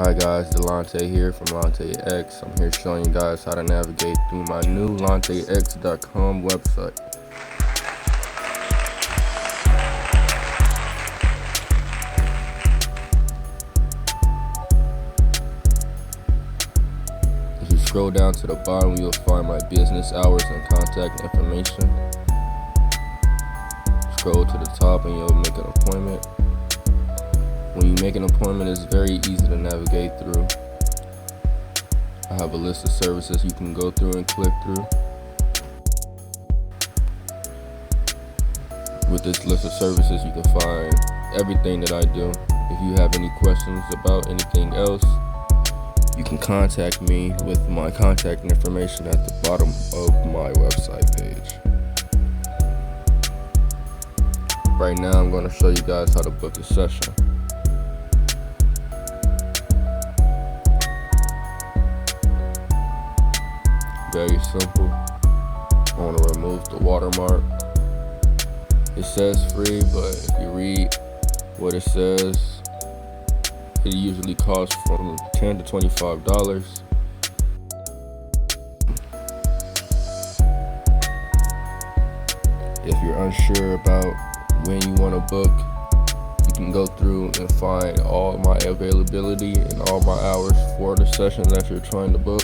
Hi guys, Delonte here from Lonte X. I'm here showing you guys how to navigate through my new LonteX.com website. If you scroll down to the bottom, you'll find my business hours and contact information. Scroll to the top and you'll make an appointment. When you make an appointment, it's very easy to navigate through. I have a list of services you can go through and click through. With this list of services, you can find everything that I do. If you have any questions about anything else, you can contact me with my contact information at the bottom of my website page. Right now, I'm going to show you guys how to book a session. Very simple. I want to remove the watermark. It says free, but if you read what it says, it usually costs from $10 to $25. If you're unsure about when you want to book, you can go through and find all my availability and all my hours for the session that you're trying to book.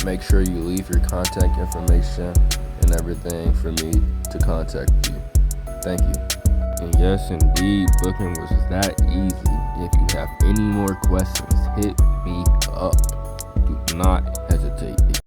Make sure you leave your contact information and everything for me to contact you. Thank you. And yes, indeed, booking was that easy. If you have any more questions, hit me up. Do not hesitate.